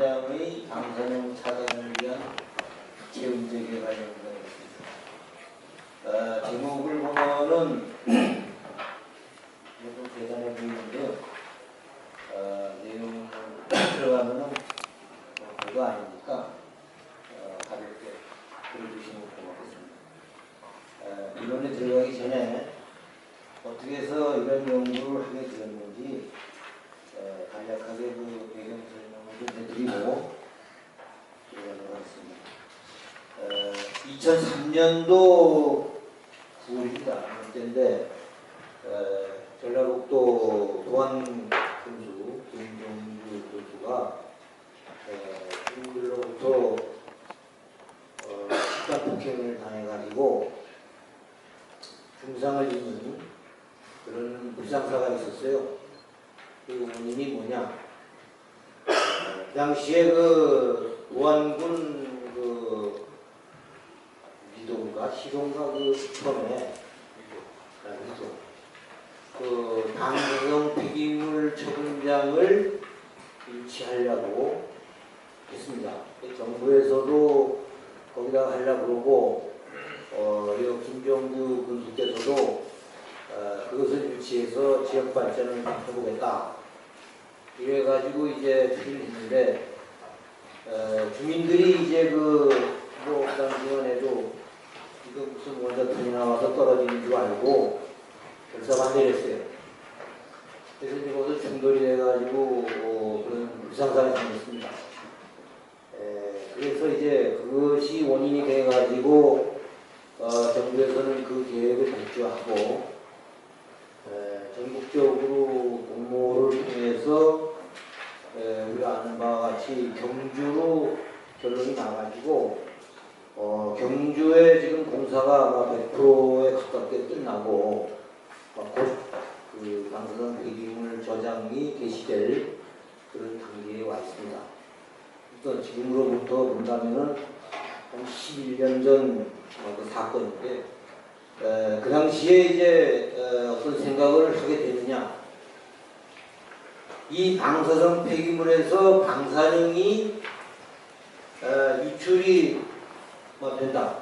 현장의 방사능 차단을 위한 체험제계 관련된 것입니다. 제목을 보면은 좀 대단해 보이는데요. 내용 들어가면은 별거 아니니까 가볍게 들어주시면 고맙겠습니다. 이론에 들어가기 전에 어떻게 해서 이런 연구를 하게 되었는지 간략하게 그 배경 설명을 좀 해드리고 들어가도록 하겠습니다. 2003년도 9월입니다. 그때인데 전라북도 도안군수 김종주 교수가 중국으로부터 집단 폭행을 당해가지고 중상을 입는 그런 불상사가 있었어요. 그 원인이 뭐냐? 그 당시에 그 도안군 그 미도인가 시도인가 그 처음에 그 방사능 폐기물 처분장을 유치하려고 했습니다. 정부에서도 거기다가 하려고 그러고 김정주 군수께서도 그것을 유치해서 지역 발전을 해보겠다. 이래가지고 이제 추진을 했는데 주민들이 이제 뭐 당시만 해도 이거 무슨 원자탄이 나와서 떨어지는 줄 알고 결사 반대를 했어요. 그래서 이제 거기서 충돌이 돼가지고 그런 불상사가 생겼습니다. 그래서 이제 그것이 원인이 돼가지고 정부에서는 그 계획을 발표하고 전국적으로 공모를 통해서 우리가 아는 바와 같이 경주로 결론이 나가지고 경주에 지금 공사가 아마 100%에 가깝게 끝나고 곧 그 방사능 폐기물 저장이 개시될 그런 단계에 와 있습니다. 그래서 지금으로부터 본다면은 한 11년 전 그 사건인데 그 당시에 이제 어떤 생각을 하게 되느냐, 이 방사성 폐기물에서 방사능이 유출이 된다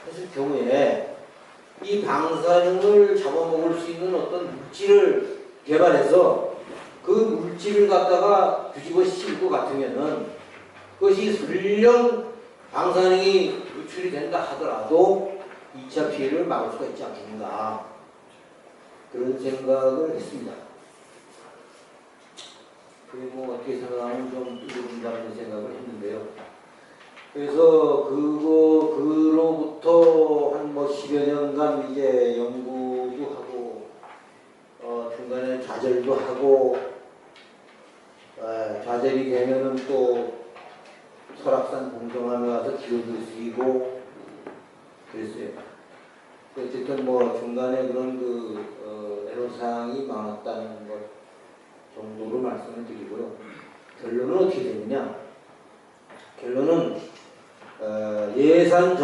했을 경우에 이 방사능을 잡아먹을 수 있는 어떤 물질을 개발해서 그 물질을 갖다가 뒤집어 씌울 것 같으면은 그것이 설령 방사능이 유출이 된다 하더라도 2차 피해를 막을 수가 있지 않겠는가, 그런 생각을 했습니다. 그게 뭐 어떻게 생각하면 좀 뚜렷하다는 생각을 했는데요. 그래서 그로부터 한 뭐 10여 년간 이제 연구도 하고 중간에 좌절도 하고 좌절이 되면은 또 설악산 공정함에 와서 기록을 쓰이고 그랬어요. 어쨌든 뭐 중간에 그런 애로사항이 많았다는 것 정도로 말씀을 드리고요. 결론은 어떻게 되느냐? 결론은 예산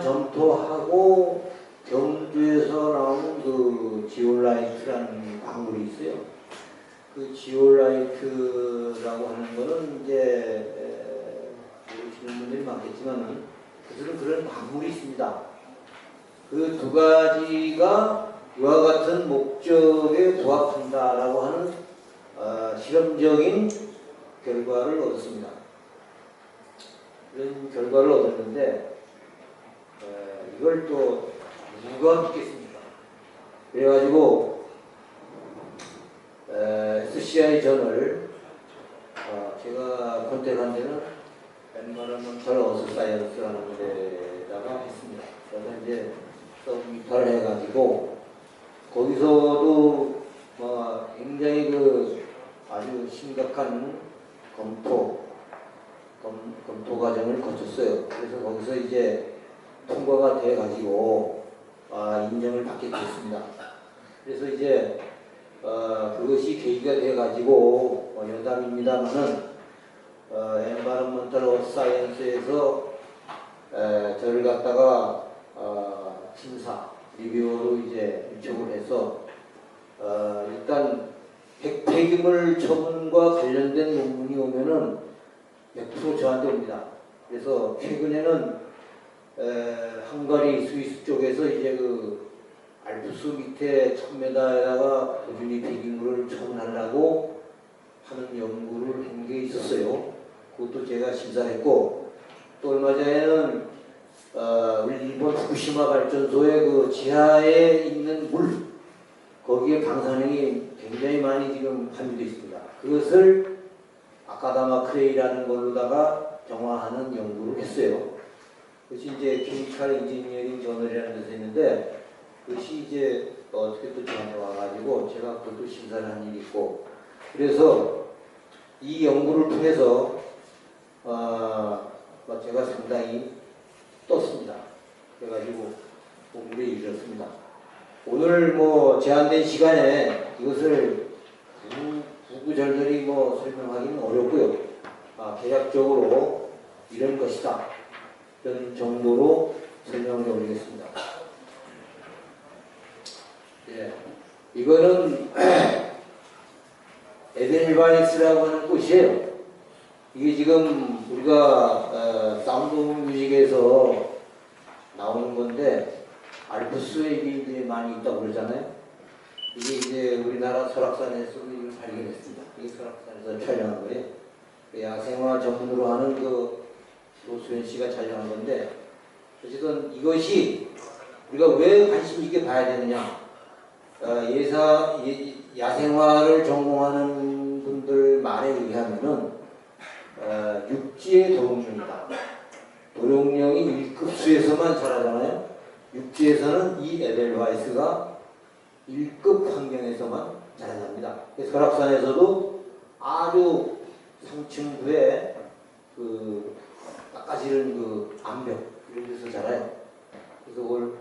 점토하고 경주에서 나온 그 지올라이트라는 광물이 있어요. 그 지올라이트라고 하는 거는 이제 모르시는 분들이 많겠지만은 그들은 그런 광물이 있습니다. 그 두 가지가 이와 같은 목적에 부합한다라고 하는 실험적인 결과를 얻었습니다. 그런 결과를 얻었는데 이걸 또 누가 믿겠습니까? 그래가지고 SCI 저널 제가 컨택한 데는 Environmental Earth Science라는 데다가 했습니다. 그래서 이제 서브미터를 해가지고 거기서도 굉장히 아주 심각한 검토 과정을 거쳤어요. 그래서 거기서 이제 통과가 돼가지고 인정을 받게 됐습니다. 그래서 이제 그것이 계기가 돼가지고 여담입니다만은 Environmental Earth Science에서 저를 갖다가 심사 리뷰어로 이제 요청을 해서 일단 폐기물 처분 방사능과 관련된 논문이 오면은 100% 저한테 옵니다. 그래서 최근에는 헝가리 스위스 쪽에서 이제 그 알프스 밑에 1000m에다가 꾸준히 배기물을 처분하려고 하는 연구를 한 게 있었어요. 그것도 제가 심사했고, 또 얼마 전에는 우리 일본 후쿠시마 발전소의 그 지하에 있는 물, 거기에 방사능이 굉장히 많이 지금 함유되어 있습니다. 그것을 아카다마 크레이라는 걸로다가 정화하는 연구를 했어요. 그것이 이제 케미컬 인지니어링 저널이라는 데서 했는데, 그것이 이제 어떻게 또 저한테 와가지고 제가 그것도 심사를 한 일이 있고, 그래서 이 연구를 통해서 제가 상당히 떴습니다. 그래가지고 공부를 이뤘습니다. 오늘 뭐 제한된 시간에 이것을 구구절절히 뭐 설명하기는 어렵고요. 개략적으로 이런 것이다, 이런 정도로 설명을 해드리겠습니다. 예, 이거는 에델바이스라고 하는 꽃이에요. 이게 지금 우리가 사운드 오브 뮤직에서 나오는 건데, 알프스에 이게 많이 있다고 그러잖아요. 이게 이제 우리나라 설악산에서 이걸 발견했습니다. 이게 설악산에서 촬영한 거예요. 야생화 전문으로 하는 그 노수현 씨가 촬영한 건데, 어쨌든 이것이 우리가 왜 관심 있게 봐야 되느냐. 야생화를 전공하는 분들 말에 의하면은 육지의 도롱뇽이다. 도롱뇽이 1급수에서만 자라잖아요. 육지에서는 이 에델바이스가 1급 환경에서만 자라납니다. 설악산에서도 아주 상층부에 그 깎아지른 그 암벽 이런 데서 자라요. 그래서 그걸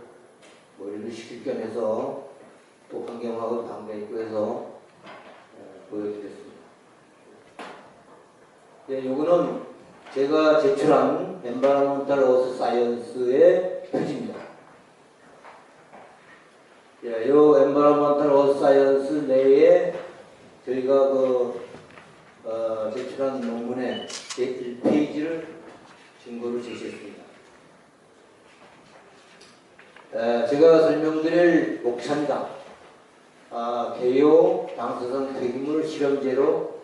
뭐 이런 시킬 겸 해서 또 환경하고 담겨 있고 해서 보여드렸습니다. 네, 요거는 제가 제출한 엔바이러먼탈 어스 사이언스의 표지입니다. 예, 요 엔바이러먼탈 어스 사이언스 내에 저희가 제출한 논문의 제1페이지를 증거로 제시했습니다. 제가 설명드릴 목차입니다. 개요, 방사성 폐기물 실험제로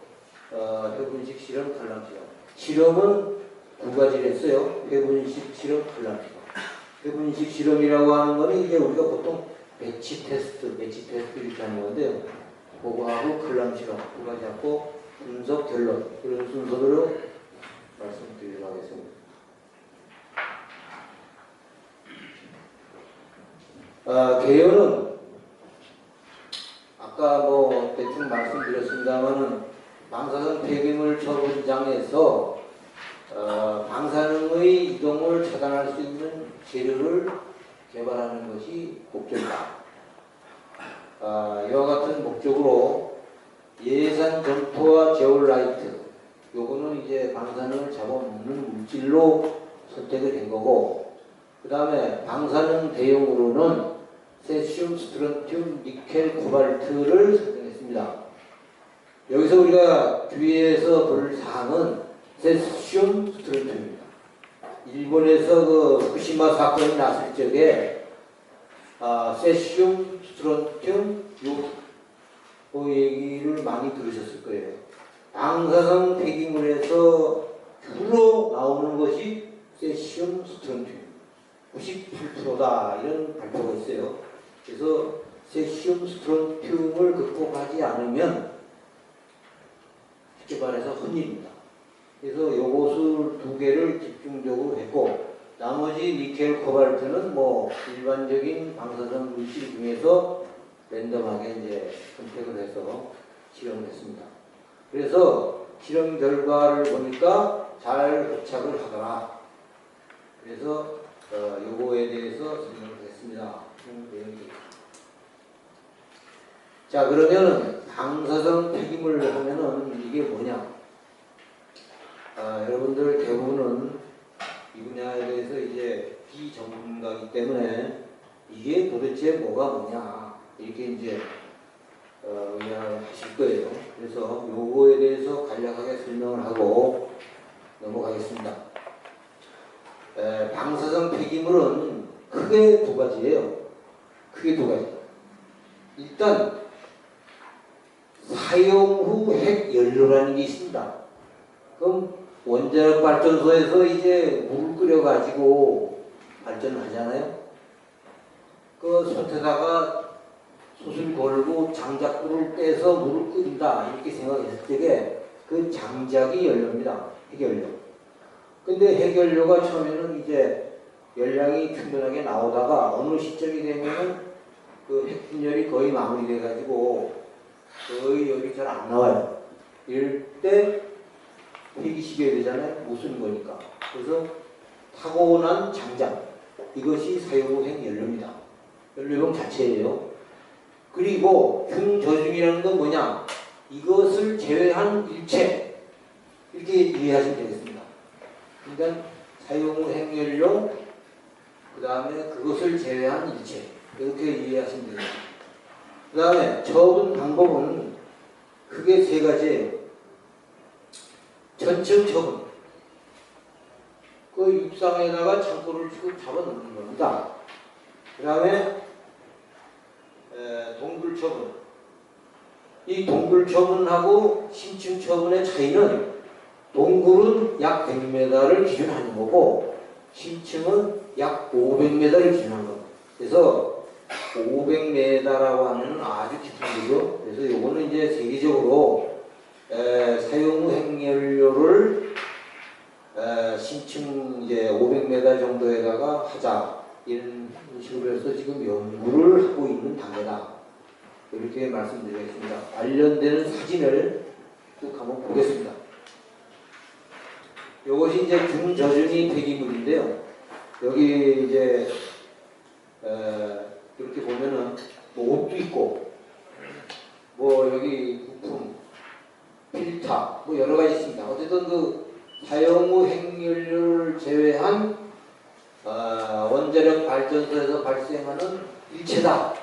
회분식 실험, 칼럼 실험. 실험은 두 가지를 했어요. 회분식 실험, 칼럼 실험. 회분식 실험이라고 하는 거는 이제 우리가 보통 배치 테스트 이렇게 하는 건데요. 그거하고 칼럼 실험 두 가지 하고 분석 결론, 그런 순서대로 말씀드리도록 하겠습니다. 개요는 아까 뭐 대충 말씀드렸습니다만은 방사능 폐기물 처분장에서 방사능의 이동을 차단할 수 있는 재료를 개발하는 것이 목적이다. 이와 같은 목적으로 예산 점토와 제올라이트, 요거는 이제 방사능을 잡아먹는 물질로 선택이 된 거고, 그 다음에 방사능 대용으로는 세슘, 스트론튬, 니켈, 코발트를 선정했습니다. 여기서 우리가 주의해서 볼 사항은 세슘, 스트론튬입니다. 일본에서 그 후쿠시마 사건이 났을 적에 세슘, 스트론튬, 요 얘기를 많이 들으셨을 거예요. 방사성 폐기물에서 주로 나오는 것이 세슘, 스트론튬 98%다 이런 발표가 있어요. 그래서 세슘, 스트론튬을 극복하지 않으면 쉽게 말해서 혼입니다. 그래서 요것을 두 개를 집중적으로 했고, 나머지 니켈, 코발트는 뭐 일반적인 방사성 물질 중에서 랜덤하게 이제 선택을 해서 실험을 했습니다. 그래서 실험 결과를 보니까 잘 도착을 하더라. 그래서 요거에 대해서 설명을 했습니다. 자, 그러면은 방사성 폐기물 하면은 이게 뭐냐? 여러분들 대부분은 이 분야에 대해서 이제 비전문가이기 때문에 이게 도대체 뭐가 뭐냐 이렇게 이제 의논하실 거예요. 그래서 요거에 대해서 간략하게 설명을 하고 넘어가겠습니다. 방사성 폐기물은 크게 두 가지예요. 크게 두 가지. 일단 사용 후 핵연료라는 게 있습니다. 그럼 원자력 발전소에서 이제 물을 끓여가지고 발전을 하잖아요. 그 솥에다가 솥을 걸고 장작불을 떼서 물을 끓인다 이렇게 생각했을 적에 그 장작이 연료입니다. 핵연료. 근데 핵연료가 처음에는 이제 열량이 충분하게 나오다가 어느 시점이 되면은 그 핵분열이 거의 마무리돼가지고 거의 열이 잘 안 나와요. 이럴 때 폐기시켜야 되잖아요. 못 쓰는 거니까. 그래서 타고난 장작 이것이 사용 후 핵연료입니다. 연료용 자체예요. 그리고 중저중이라는 건 뭐냐? 이것을 제외한 일체 이렇게 이해하시면 되겠습니다. 그러니까 사용 후 핵연료 그 다음에 그것을 제외한 일체 이렇게 이해하시면 되겠습니다. 그 다음에 처분 방법은 크게 세 가지예요. 전층 처분. 그 육상에다가 창고를 치고 잡아놓는 겁니다. 그 다음에 동굴 처분. 이 동굴 처분하고 심층 처분의 차이는 동굴은 약 100m를 기준하는 거고 심층은 약 500m를 기준하는 겁니다. 그래서 500m라고 하면 아주 깊은 거죠. 그래서 요거는 이제 세계적으로 사용 후 핵연료를 심층 이제 500m 정도에다가 하자 이런 식으로 해서 지금 연구를 하고 있는 단계다. 이렇게 말씀드리겠습니다. 관련되는 사진을 쭉 한번 보겠습니다. 이것이 이제 중저준위 폐기물인데요. 여기 이제 이렇게 보면은 뭐 옷도 있고 뭐 여기 부품, 필터 뭐 여러 가지 있습니다. 어쨌든 그 사용 후 핵연료를 제외한 원자력 발전소에서 발생하는 일체다,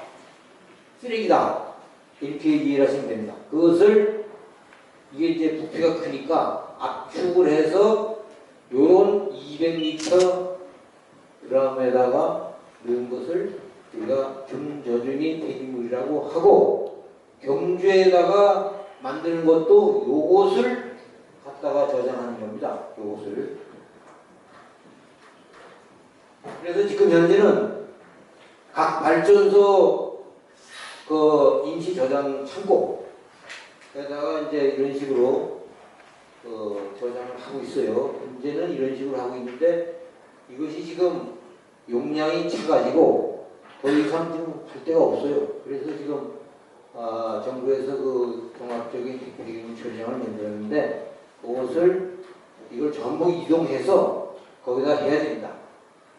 쓰레기다 이렇게 이해를 하시면 됩니다. 그것을 이게 이제 부피가 크니까 압축을 해서 요런 200리터 드럼에다가 넣은 것을 우리가 중저준위 폐기물이라고 하고 경주에다가 만드는 것도 요것을 갖다가 저장하는 겁니다. 요것을. 그래서 지금 현재는 각 발전소 그 임시 저장 창고에다가 이제 이런 식으로 저장을 하고 있어요. 현재는 이런 식으로 하고 있는데 이것이 지금 용량이 차가지고 더 이상 지금 할 데가 없어요. 그래서 지금 정부에서 그 종합적인 폐기물 처리장을 만들었는데 그것을 이걸 전부 이동해서 거기다 해야 됩니다.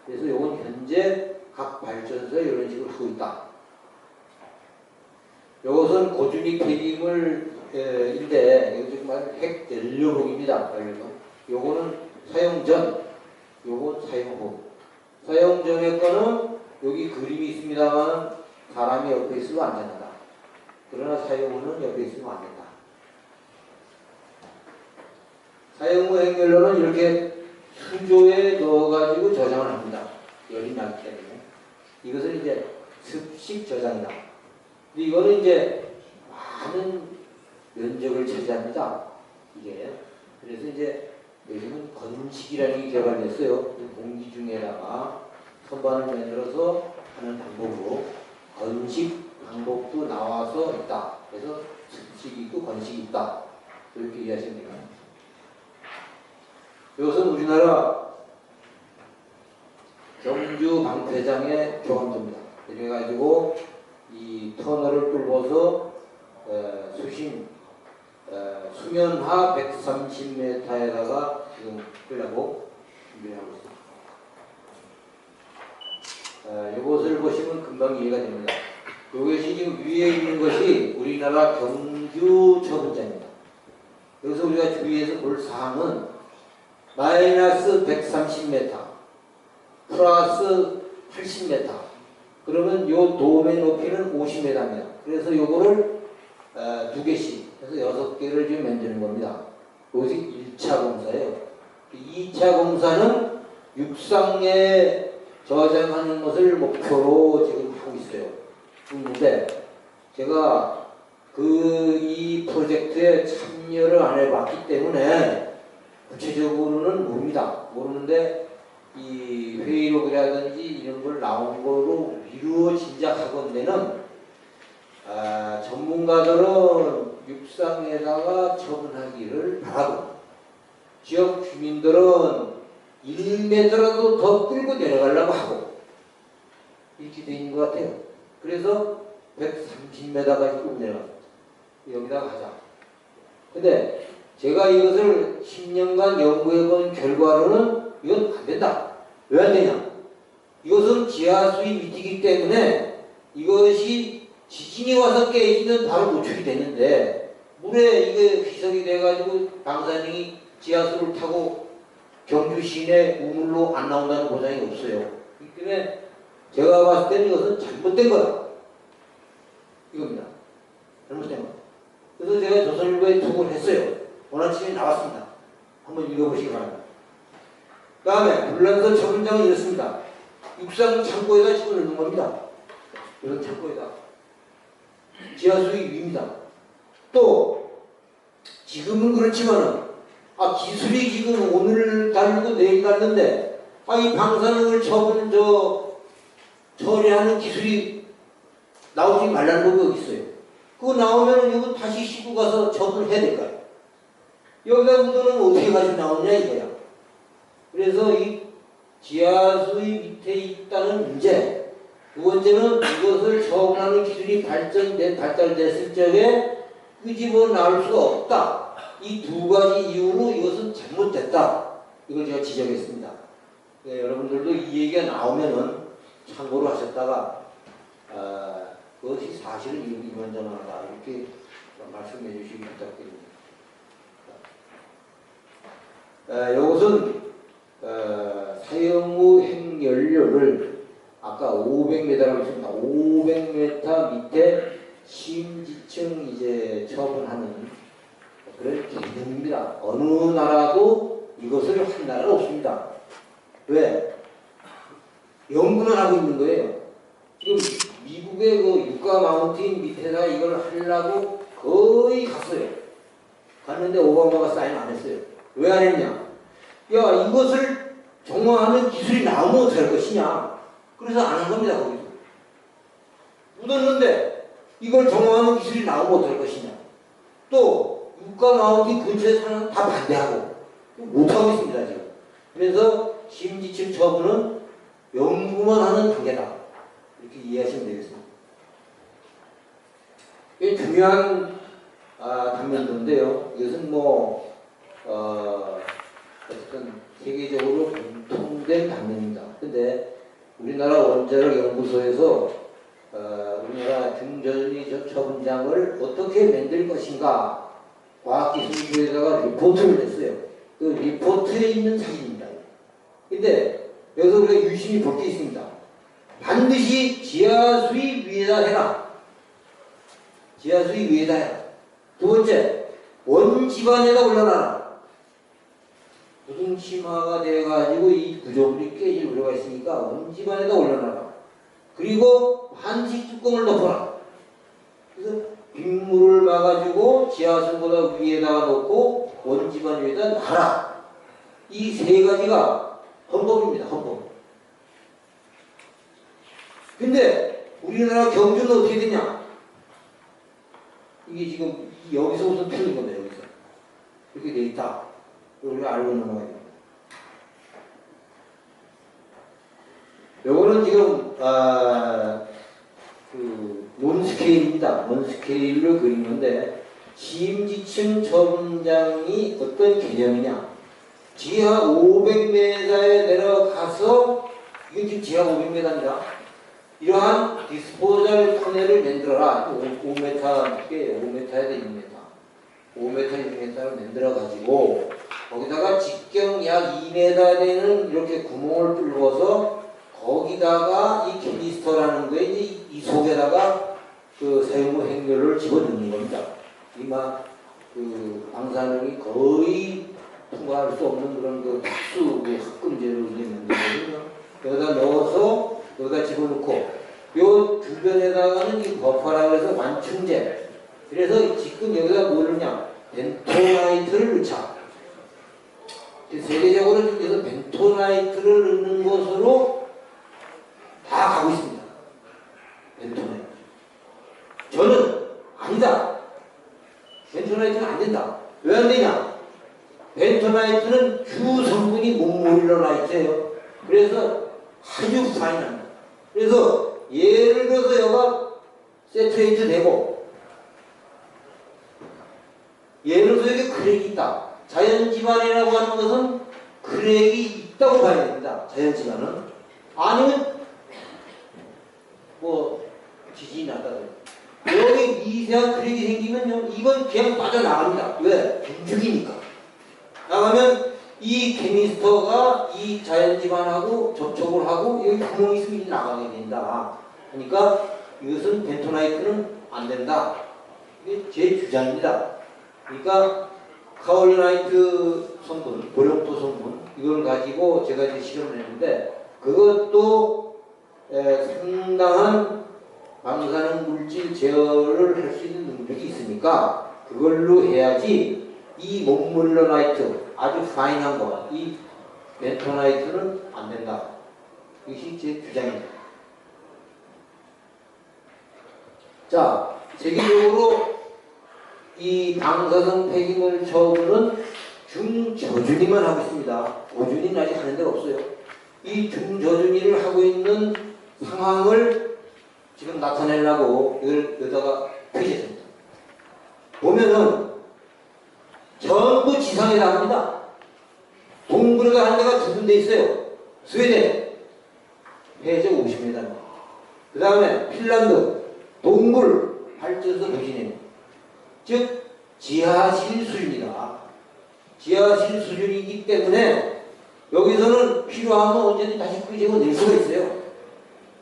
그래서 이건 현재 각 발전소에 이런 식으로 하고 있다. 이것은 고준위 폐기물인데 이거 정말 핵연료봉입니다. 요거는 사용 전, 요건 사용 후. 사용 전의 거는 여기 그림이 있습니다만 사람이 옆에 있으면 안 된다. 그러나 사용 후는 옆에 있으면 안 된다. 사용 후 핵연료는 이렇게 수조에 넣어가지고 저장을 합니다. 열이 나기 때문에. 이것은 이제 습식 저장이다. 근데 이거는 이제 많은 면적을 차지합니다. 이게. 그래서 이제 요즘은 건식이라는 게 개발됐어요. 공기 중에다가 선반을 만들어서 하는 방법으로 건식 방법도 나와서 있다. 그래서 습식이 있고 건식이 있다. 이렇게 이해하시면 됩니다. 이것은 우리나라 경주 방패장의 교감도입니다. 이래가지고 이 터널을 뚫어서 수면하 130m에다가 지금 하려고 준비하고 있습니다. 이것을 보시면 금방 이해가 됩니다. 이것이 지금 위에 있는 것이 우리나라 경주 처분장입니다. 여기서 우리가 주의해서 볼 사항은 마이너스 130m 플러스 80m 그러면 요 돔의 높이는 50m입니다. 그래서 요거를 2개씩 해서 6개를 지금 만드는 겁니다. 이것이 1차 공사예요. 2차 공사는 육상에 저장하는 것을 목표로 지금 하고 있어요. 그런데 제가 이 프로젝트에 참여를 안 해봤기 때문에 구체적으로는 모릅니다. 모르는데 이 회의록이라든지 이런 걸 나온 거로 미루어 짐작하건대는 전문가들은 육상에다가 처분하기를 바라고 지역 주민들은 1m라도 더 끌고 내려가려고 하고 이렇게 돼 있는 것 같아요. 그래서 130m까지 끌고 내려갔어요. 여기다가 하자. 근데 제가 이것을 10년간 연구해본 결과로는 이건 안 된다. 왜 안 되냐? 이것은 지하수위 밑이기 때문에 이것이 지진이 와서 깨지면 바로 노출이 되는데 물에 이게 희석이 돼가지고 방사능이 지하수를 타고 경주 시내 우물로 안 나온다는 보장이 없어요. 그렇기 때문에 제가 봤을 때는 이것은 잘못된 거다. 이겁니다. 잘못된 거. 그래서 제가 조선일보에 투고를 했어요. 오늘 아침에 나왔습니다. 한번 읽어보시기 바랍니다. 그 다음에 불란서 처분장은 이렇습니다. 육상 창고에다 집어넣는 겁니다. 이런 창고에다. 지하수의 위입니다. 또 지금은 그렇지만은 기술이 지금 오늘 달고 내일 달는데 이 방사능을 처리하는 기술이 나오지 말라는 법이 어디 있어요. 그거 나오면 이거 다시 싣고 가서 처분을 해야 될까요? 여기다 묻어놓으면 어떻게 가지고 나오냐 이거야. 그래서 이 지하수의 밑에 있다는 문제, 두 번째는 이것을 처분하는 기술이 발달됐을 적에 끄집어 나올 수가 없다. 이 두 가지 이유로 이것은 잘못됐다. 이걸 제가 지적했습니다. 네, 여러분들도 이 얘기가 나오면은 참고로 하셨다가 그것이 사실은 이런저런하다 이렇게 말씀해 주시기 부탁드립니다. 이것은 사용 후 핵연료를 아까 500m라고 했습니다. 500m 밑에 심지층 이제 처분하는 그런 개념입니다. 어느 나라도 이것을 한 나라는 없습니다. 왜? 연구는 하고 있는 거예요. 지금 미국의 그 유가 마운틴 밑에다 이걸 하려고 거의 갔어요. 갔는데 오바마가 사인 안 했어요. 왜 안 했냐? 야, 이것을 정화하는 기술이 나오면 어떻게 할 것이냐? 그래서 안 한 겁니다, 거기서. 묻었는데 이걸 정화하는 기술이 나오면 어떻게 할 것이냐? 또 유가 마운틴 근처에 사는 다 반대하고 못하고 있습니다, 지금. 그래서 심지층 처분은 연구만 하는 단계다. 이렇게 이해하시면 되겠습니다. 이게 중요한 단면인데요. 이것은 어쨌든 세계적으로 공통된 단면입니다. 근데 우리나라 원자력 연구소에서 우리나라 중전이 처분장을 어떻게 만들 것인가 과학기술부에다가 리포트를 냈어요. 그 리포트에 있는 사진입니다. 근데 여기서 우리가 유심히 볼 게 있습니다. 반드시 지하수위 위에다 해라. 지하수위 위에다 해라. 두 번째, 원지반에다 올려놔라. 무슨 심화가 돼가지고 이 구조물이 깨질 우려가 있으니까 원지반에다 올려놔라. 그리고 한식 뚜껑을 덮어라. 그래서 빗물을 막아주고 지하수보다 위에다가 놓고 원지반 위에다 놔라. 이 세 가지가 헌법입니다. 헌법. 근데 우리나라 경주는 어떻게 되냐? 이게 지금 여기서부터 틀린 겁니다. 여기서 이렇게 돼 있다. 우리가 알고 넘어가야 됩니다. 요거는 지금 논스케일입니다. 논스케일로 그린 건데 심지층 처분장이 어떤 개념이냐? 지하 500m에 내려가서 이건 지금 지하 500m입니다. 이러한 디스포절 터널을 만들어라. 5m, 5m에다 6m. 5m, 6m를 만들어가지고 거기다가 직경 약 2m 되는 이렇게 구멍을 뚫어서 거기다가 이 캐니스터라는 거에 이 속에다가 그 사용 후 행렬을 집어넣는 겁니다. 이마 그 방사능이 거의 통과할 수 없는 그런 그 특수 그 합금제로 이제 만든 거거든요. 여기다 넣어서 여기다 집어넣고 요 주변에다가는 이 버퍼라고 해서 완충제. 그래서 지금 여기다 뭘 넣냐? 벤토나이트를 넣자. 세계적으로 중에서 벤토나이트를 넣는 것으로 다 가고 있습니다. 벤토나이트. 저는 아니다. 벤토나이트는 안 된다. 왜 안 되냐? 벤토나이트는 주 성분이 몬모릴러나이트예요. 그래서 아주 파인합니다. 그래서 예를 들어서 여가 세트레이트 되고 예를 들어서 여기 크랙이 있다. 자연지반이라고 하는 것은 크랙이 있다고 봐야 됩니다. 자연지반은. 아니면 뭐 지진이 났다든지 여기 미세한 크랙이 생기면요 이건 그냥 빠져나갑니다. 왜? 중죽이니까. 나가면 이 케미스터가 이 자연지반하고 접촉을 하고 여기 구멍이 있으면 나가게 된다. 그러니까 이것은 벤토나이트는 안 된다. 이게 제 주장입니다. 그러니까 카올리나이트 성분, 고령토 성분 이걸 가지고 제가 이제 실험을 했는데 그것도 상당한 방사능 물질 제어를 할 수 있는 능력이 있으니까 그걸로 해야지 이 몬모릴러나이트 아주 파인한 거, 이 벤토나이트는 안 된다. 이것이 제 주장입니다. 자, 세계적으로 이 방사성 폐기물 처분은 중저준위만 하고 있습니다. 고준위는 아직 하는 데가 없어요. 이 중저준위를 하고 있는 상황을 지금 나타내려고 이걸 여기다가 표시했습니다. 보면은 전부 지상에다 합니다. 동굴에가 한 데가 두 군데 있어요. 스웨덴 해저 50m입니다. 그 다음에 핀란드 동굴 발전소 도시입니다. 즉 지하실 수준이다. 지하실 수준이기 때문에 여기서는 필요하면 언제든지 다시 끄집어 낼 수가 있어요.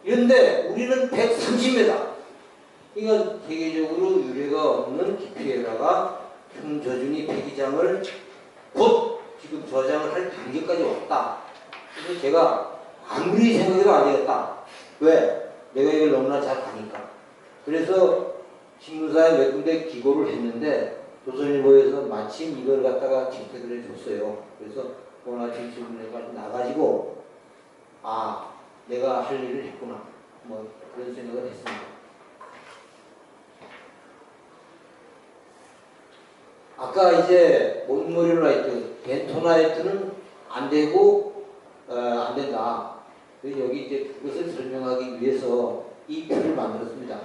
그런데 우리는 130m. 이건 세계적으로 유례가 없는 깊이에다가 중저준위 폐기장을 곧 지금 저장을 할 단계까지 왔다. 그래서 제가 아무리 생각해도 안 되겠다. 왜? 내가 이걸 너무나 잘 아니까. 그래서 신문사에 몇 군데 기고를 했는데 조선일보에서 마침 이걸 갖다가 채택을 해줬어요. 그래서 오늘 아침 신문에까지 나가지고 아 내가 할 일을 했구나. 뭐 그런 생각을 했습니다. 아까 이제 몬모릴러나이트, 벤토나이트는 안 되고 안 된다. 그래서 여기 이제 그것을 설명하기 위해서 이 표를 만들었습니다.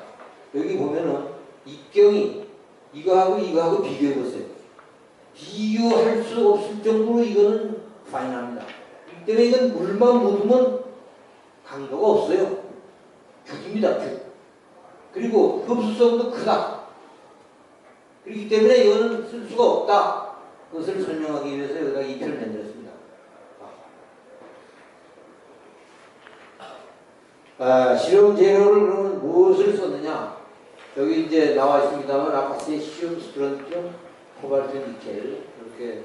여기 보면은 입경이 이거하고 비교해 보세요. 비교할 수 없을 정도로 이거는 파인합니다. 이 때문에 이건 물만 묻으면 강도가 없어요. 죽입니다. 죽. 그리고 흡수성도 크다. 그렇기 때문에 이거는 쓸 수가 없다. 그것을 설명하기 위해서 여기다 이 표를 만들었습니다. 실험 재료를 그러면 무엇을 썼느냐? 여기 이제 나와 있습니다만 아까 세시움, 스트론튬, 코발트, 니켈 이렇게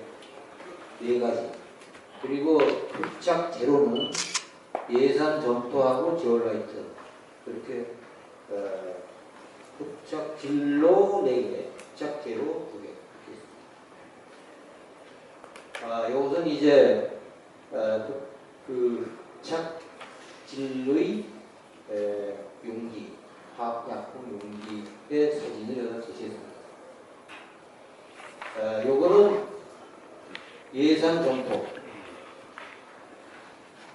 네 가지. 그리고 흡착 재료는 예산 점토하고 지올라이트 이렇게 흡착 진로 4개, 흡착 재료 2개 이렇게 있습니다. 이것은 이제 그 흡착 진로의 용기, 화학약품 용기의 사진을 여기다 제시했습니다. 요거는 예산 점토.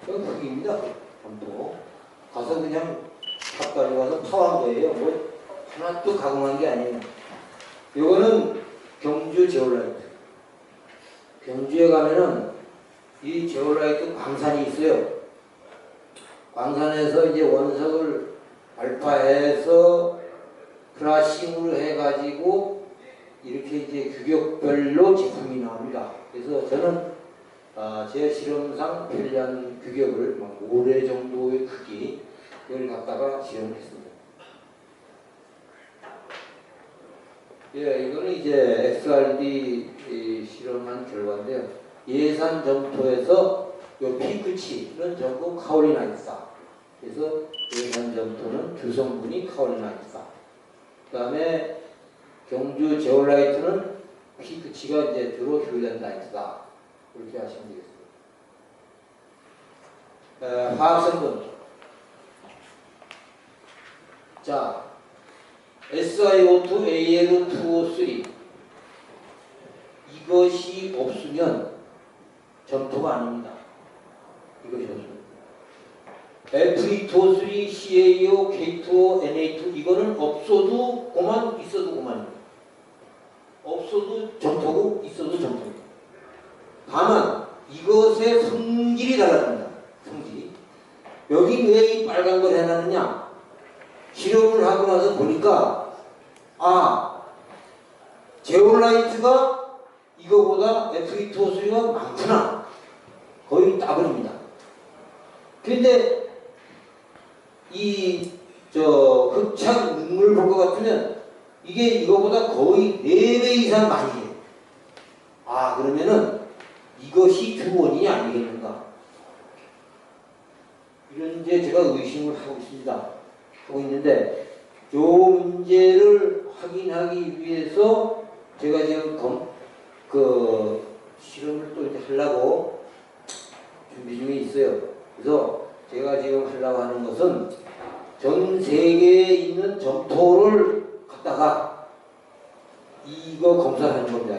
이건 흙입니다. 점토. 가서 그냥 탑가지고 가서 파한 거예요. 뭐 하나도 가공한 게 아니에요. 요거는 경주 제올라이트. 경주에 가면은 이 제올라이트 광산이 있어요. 광산에서 이제 원석을 발파해서 크라싱을 해가지고 이렇게 이제 규격별로 제품이 나옵니다. 그래서 저는 제 실험상 편리한 규격을 모래 정도의 크기 이걸 갖다가 실험을 했습니다. 예, 이거는 이제 XRD 실험한 결과인데요. 예산 점토에서 요 피크치는 전부 카올린아이드다. 그래서 예산 점토는 주성분이 카올린아이드다. 그 다음에 경주 제올라이트는 피크치가 이제 주로 휴일랜다이트다. 그렇게 하시면 되겠습니다. 화학성분. 자, SiO2, Al2O3 이것이 없으면 점토가 아닙니다. 이것이 없습니다. Fe2O3, CaO, K2O, Na2 이거는 없어도 고만, 있어도 고만입니다. 없어도 점토고 있어도 점토입니다. 다만 이것의 성질이 달라집니다. 성질이. 여기 왜 이 빨간 걸 해놨느냐? 실험을 하고 나서 보니까 제올라이트가 이거보다 Fe2O3가 많구나. 거의 따블입니다. 그런데 흑착 눈물 볼 것 같으면 이게 이거보다 거의 4배 이상 많이 해요. 그러면은 이것이 주원인이 아니겠는가? 이런 이제 제가 의심을 하고 있습니다. 하고 있는데 이 문제를 확인하기 위해서 제가 지금 실험을 또 이렇게 하려고 준비 중에 있어요. 그래서 제가 지금 하려고 하는 것은 전 세계에 있는 점토를 갖다가 이거 검사하는 겁니다.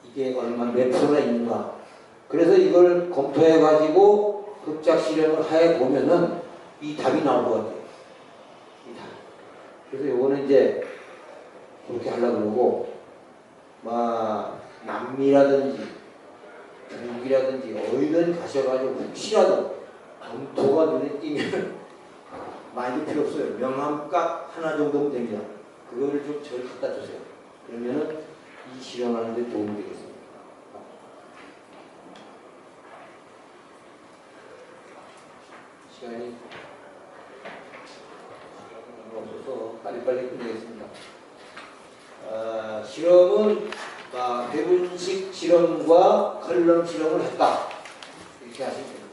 이게 얼마 몇 프로나 있는가. 그래서 이걸 검토해 가지고 흡착 실험을 해 보면은 이 답이 나올 것 같아요. 이 답. 그래서 요거는 이제 그렇게 하려고 그러고 남미라든지 중국이라든지 어디든 가셔가지고 혹시라도 점토가 눈에 띄면 많이도 필요 없어요. 명함값 하나 정도면 됩니다. 그거를 좀 저를 갖다 주세요. 그러면은 이 실험하는 데 도움이 되겠습니다. 시간이 없어서 빨리빨리 끝내겠습니다. 실험은 배분식 실험과 컬럼 실험을 했다. 이렇게 하시면 됩니다.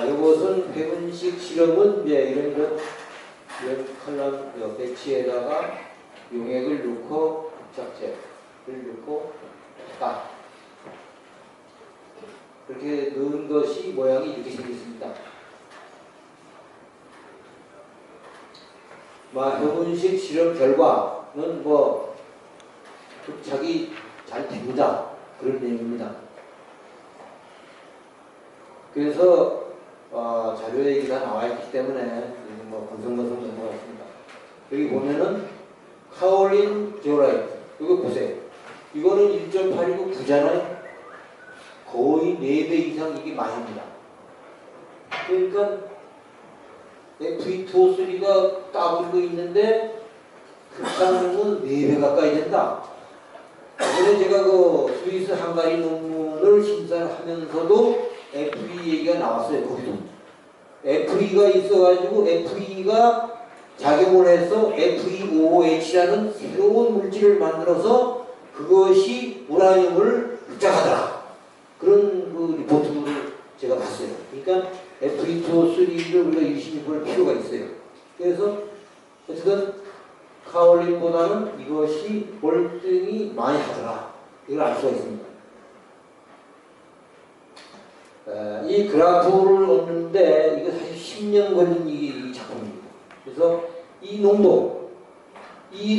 이것은 배분식 실험은 이제 이런 컬럼 배치에다가 용액을 넣고 흡착제를 넣고 했다. 그렇게 넣은 것이 모양이 이렇게 생겼습니다. 배분식 실험 결과는 흡착이 잘 됩니다. 그런 내용입니다. 그래서 자료에 이게 다 나와 있기 때문에 건성건성 넘어갔습니다. 여기 보면은 카올린 제올라이트 이거 보세요. 이거는 1.8이고 9잖아요. 거의 4배 이상 이게 많이입니다. 그러니까 Fe2O3가 따블로 있는데 흡착량은 4배 가까이 된다. 이번에 제가 스위스 헝가리 논문을 심사를 하면서도 FE 얘기가 나왔어요. 거기도 FE가 있어가지고 FE가 작용을 해서 FeOOH라는 새로운 물질을 만들어서 그것이 우라늄을 흡착하더라. 그런 리포트를 제가 봤어요. 그러니까 Fe2O3를 우리가 유심히 볼 필요가 있어요. 그래서 어쨌든 카올린보다는 이것이 월등히 많이 하더라. 이걸 알 수가 있습니다. 이 그래프를 얻는데 이거 사실 10년 걸린 이 작품입니다. 그래서 이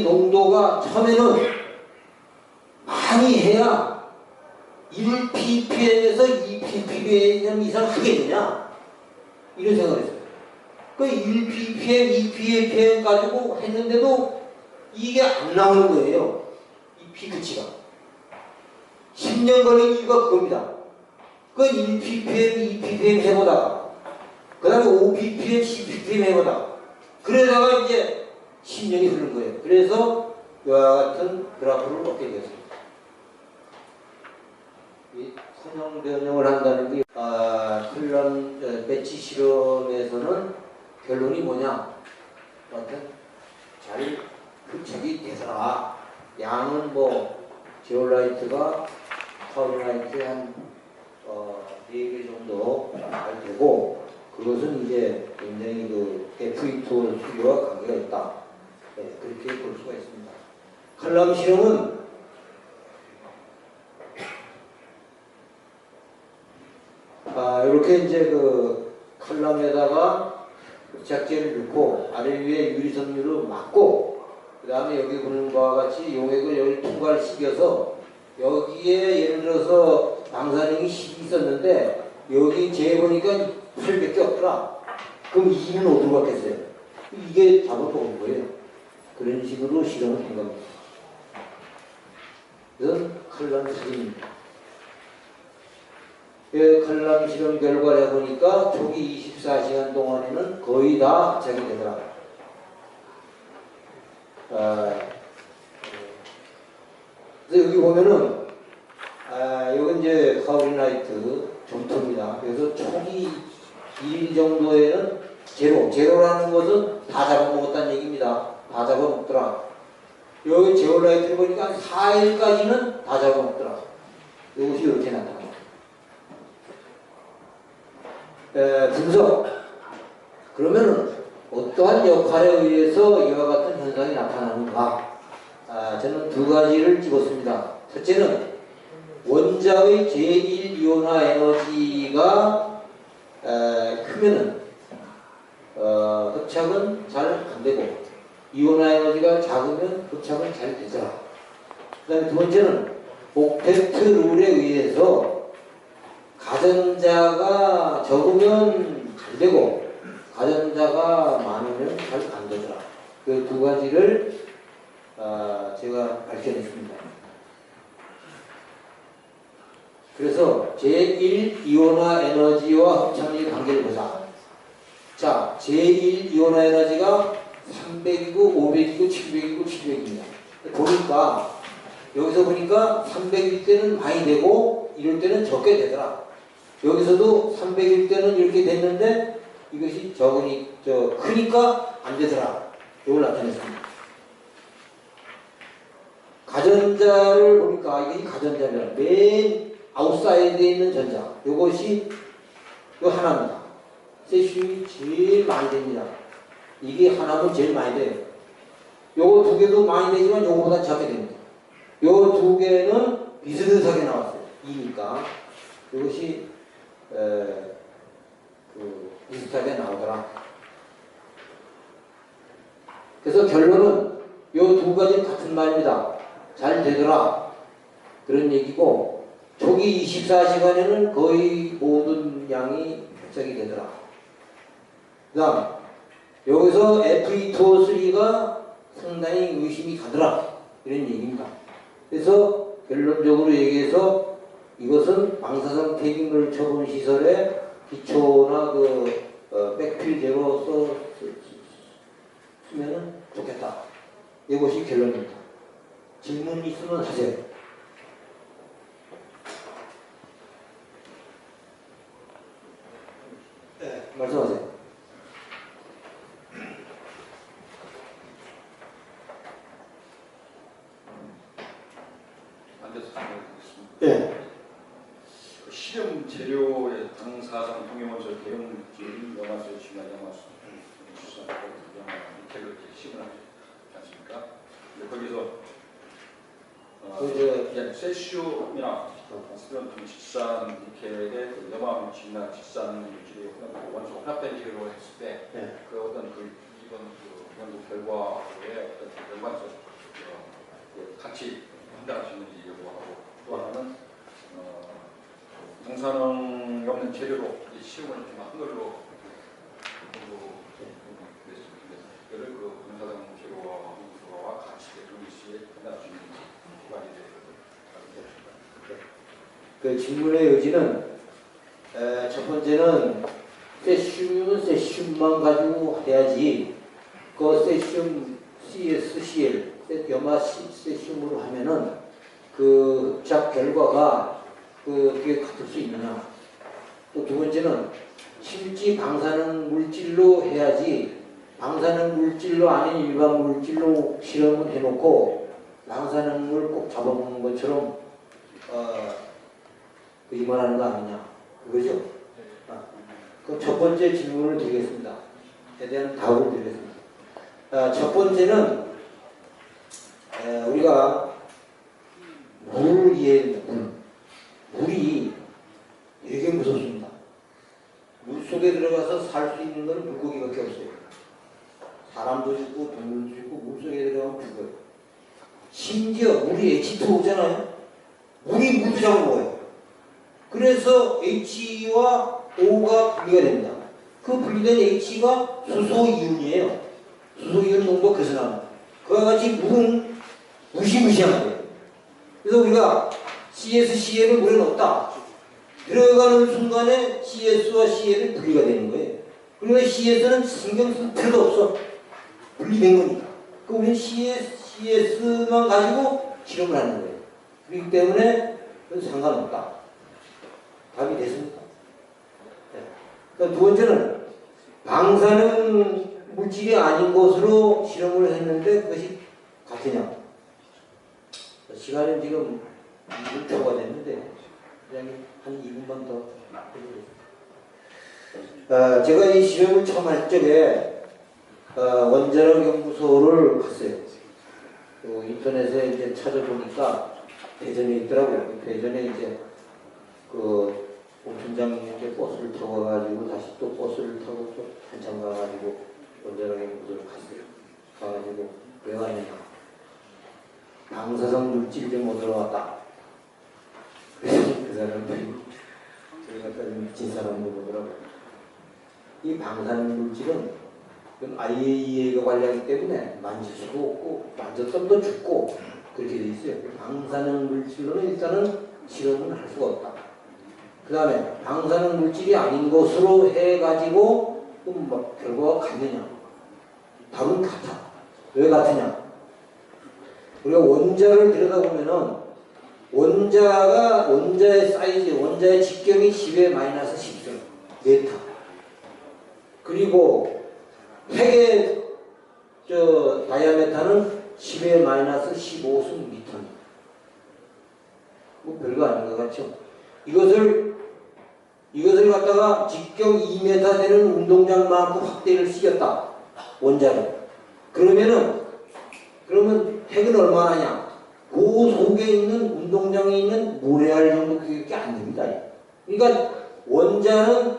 농도가 처음에는 많이 해야 1ppm에서 2ppm 이상 하겠느냐 이런 생각을 했어요. 그 1ppm, 2ppm 가지고 했는데도 이게 안 나오는 거예요. 이 피크치가 10년 걸린 이유가 그겁니다. 그 1ppm, 2ppm 해보다가 그 다음에 5ppm, 10ppm 해보다가 그러다가 이제 10년이 흐른 거예요. 그래서 이와 같은 그래프를 얻게 되었습니다. 이 선형 변형을 한다는 게 컬럼 배치 실험에서는 결론이 뭐냐? 잘 흡착이 되더라. 양은 뭐 제올라이트가 카올라이트 한 4개 정도 잘 되고, 그것은 이제 굉장히 그 Fe2 수교와 관계가 있다. 네, 그렇게 볼 수가 있습니다. 칼럼 실험은 이렇게 이제 그 칼럼에다가 흡착제를 넣고 아래 위에 유리섬유로 막고, 그 다음에 여기 보는 바와 같이 용액을 여기 통과를 시켜서 여기에 예를 들어서 방사능이 10이 있었는데 여기 재보니까 8밖에 없더라. 그럼 2는 어디로 갔겠어요? 이게 답을 보는 거예요. 그런 식으로 실험을 한 겁니다. 이건 칼럼 사진입니다. 칼럼 실험 결과를 해보니까 초기 24시간 동안에는 거의 다 합착이 되더라. 그래서 여기 보면은 여기 이제 카오린라이트 점토입니다. 그래서 초기 2일 정도에는 제로라는 것은 다 잡아먹었다는 얘기입니다. 다 잡아먹더라. 여기 제올라이트를 보니까 한 4일까지는 다 잡아먹더라. 이것이 이렇게 나타납니다. 분석. 그러면은 어떠한 역할에 의해서 이와 같은 현상이 나타나는가? 저는 두 가지를 집었습니다. 첫째는 원자의 제1이온화 에너지가 크면은 흡착은 잘 안 되고, 이온화 에너지가 작으면 흡착은 잘 되더라. 그 다음에 두 번째는 옥테트 룰에 의해서 가전자가 적으면 잘 되고 가전자가 많으면 잘 안 되더라. 그 두 가지를 제가 밝혀냈습니다. 그래서 제1 이온화 에너지와 흡착력의 관계를 보자. 자, 제1 이온화 에너지가 300이고 500이고 700이고 700입니다. 보니까 여기서 보니까 300일 때는 많이 되고 이럴 때는 적게 되더라. 여기서도 300일 때는 이렇게 됐는데 이것이 크니까 안 되더라. 이걸 나타냈습니다. 가전자를 보니까 이게 가전자면 맨 아웃사이드에 있는 전자, 이것이 요 하나입니다. 세슘이 제일 많이 됩니다. 이게 하나면 제일 많이 돼요. 요거 두 개도 많이 되지만 요거보다 작게 됩니다. 요 두 개는 비슷하게 나왔어요. 2니까 이것이 비슷하게 나오더라. 그래서 결론은 요 두 가지는 같은 말입니다. 잘 되더라. 그런 얘기고, 초기 24시간에는 거의 모든 양이 흡착이 되더라. 그 다음 여기서 Fe2O3가 상당히 의심이 가더라. 이런 얘기입니다. 그래서 결론적으로 얘기해서 이것은 방사성 폐기물 처분 시설의 기초나 백필제로 쓰면 좋겠다. 이것이 결론입니다. 질문 있으면 하세요. 네, 말씀하세요. 앉아서 질문드리겠습니다. 네. 실험 재료의 당사상 동해원소 대형물질 영화수에 중요한 영화수, 니켈을 이렇게 시험을 하지 않습니까? 근데 거기서 세슘이나 스테론tum 질산 니켈의 염화물질이나 질산 물질이 원소 혼합된 재료로 했을 때 그 어떤 이번 연구 결과에 어떤 연관성 같이 판단할 수 있는지 여부하고, 또 하나는 방사능이 없는 재료로 이 시험을 좀 한 걸로 그랬습니다. 그 방사능 재료와 같이 동시에 판단할 수 있는지 기관이 그 질문의 여지는 첫 번째는 세슘은 세슘만 가지고 해야지, 그 세슘 CSCl 염화 세슘으로 하면은 그 흡착 결과가 그게 같을 수 있느냐. 또 두 번째는 실제 방사능 물질로 해야지 방사능 물질로 아닌 일반 물질로 실험을 해놓고 방사능을 꼭 잡아먹는 것처럼 거짓말하는 거 아니냐 그거죠? 그럼 첫 번째 질문을 드리겠습니다. 에 대한 답을 드리겠습니다. 첫 번째는 우리가 물이 되게 무섭습니다. 물 속에 들어가서 살 수 있는 건 물고기밖에 없어요. 사람도 죽고 동물도 죽고 물 속에 들어가면 죽어요. 심지어 물이 H2O잖아요. 물이 물도 잡아먹어요. 그래서 H와 O가 분리가 됩니다. 그 분리된 H가 수소이온이에요. 수소이온 농도 그래서 나옵니다. 그와 같이 물은 무시무시한 거예요. 그래서 우리가 CSCl을 물에 넣었다. 들어가는 순간에 CS와 Cl은 분리가 되는 거예요. 그러니까 CS는 신경 쓸 필요도 없어. 분리된 거니까. 그 우리는 CS만 가지고 실험을 하는 거예요. 그렇기 때문에 그건 상관없다. 답이 됐습니까? 네. 그러니까 두 번째는 방사능 물질이 아닌 것으로 실험을 했는데 그것이 같으냐? 시간은 지금 2분 초가 됐는데 그냥 한 2분만 더 해보겠습니다. 제가 이 실험을 처음 할 적에 원자력 연구소를 갔어요. 인터넷에 이제 찾아보니까 대전에 있더라고요. 대전에 이제 공팀장님 이제 버스를 타고 가가지고 다시 또 버스를 타고 또 한참 가가지고 원자력 연구소를 갔어요. 가가지고 왜 왔냐? 방사성 물질 좀 얻으러 왔다. 그래서 그 사람들이 저희가 미친 사람들 보더라고요. 이 방사능 물질은 IAEA가 관리하기 때문에 만질 수도 없고 만졌던 죽고 그렇게 돼 있어요. 방사능 물질로는 일단은 실험을 할 수가 없다. 그 다음에 방사능 물질이 아닌 것으로 해가지고 뭐 결과가 같느냐? 답은 같아. 왜 같으냐? 우리가 원자를 들여다보면은 원자의 사이즈, 원자의 직경이 10의 마이너스 10점 메타. 그리고 핵의 다이아메타는 10의 마이너스 15승 미터입니다. 뭐 별거 아닌 것 같죠? 이것을 갖다가 직경 2m 되는 운동장만큼 확대를 시켰다. 원자를. 그러면 핵은 얼마나냐? 그 속에 있는 운동장에 있는 모래알 정도밖에 안 됩니다. 그러니까 원자는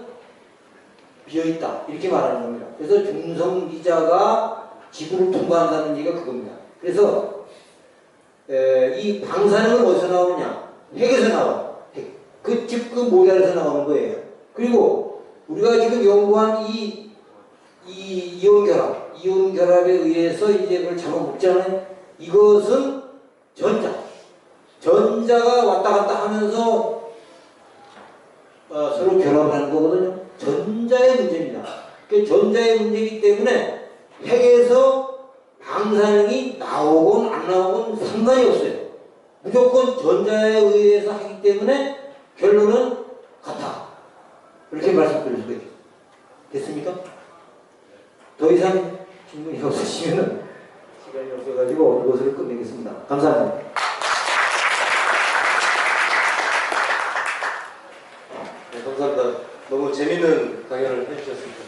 비어있다. 이렇게 말하는 겁니다. 그래서 중성기자가 지구를 통과한다는 얘기가 그겁니다. 그래서 이 방사능은 어디서 나오느냐? 핵에서 나와. 핵. 즉 그 모래알에서 나오는 거예요. 그리고 우리가 지금 연구한 이 이온 결합에 의해서 이제 그걸 잡아먹잖아요. 이것은 전자가 왔다 갔다 하면서 서로 결합하는 거거든요. 전자의 문제입니다. 그 전자의 문제이기 때문에 핵에서 방사능이 나오건 안 나오건 상관이 없어요. 무조건 전자에 의해서 하기 때문에 결론은 같아. 이렇게 말씀드릴 수가 있겠습니다. 됐습니까? 더 이상 질문이 없으시면 시간이 없어가지고 이것을 끝내겠습니다. 감사합니다. 네, 감사합니다. 너무 재밌는 강연을 해주셨습니다.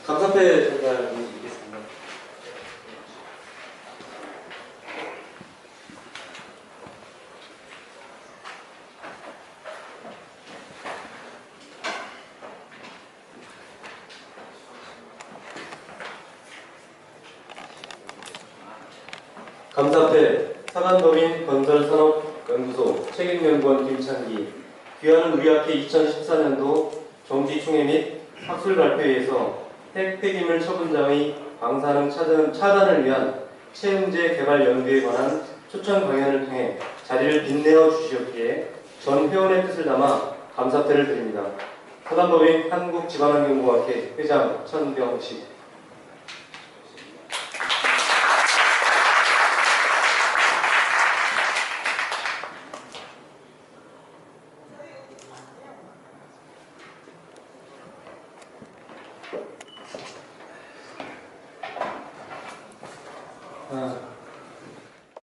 감사패 전달을 드리겠습니다. 감사패 사간도민 건설산업연구소 책임연구원 김창기 귀하는 우리 학회 2014년도 정기총회 및 학술 발표회에서 핵 폐기물 처분장의 방사능 차단을 위한 체험제 개발 연구에 관한 초청 강연을 통해 자리를 빛내어 주시었기에 전 회원의 뜻을 담아 감사패를 드립니다. 사단법인 한국지방환경공학회 회장 천병식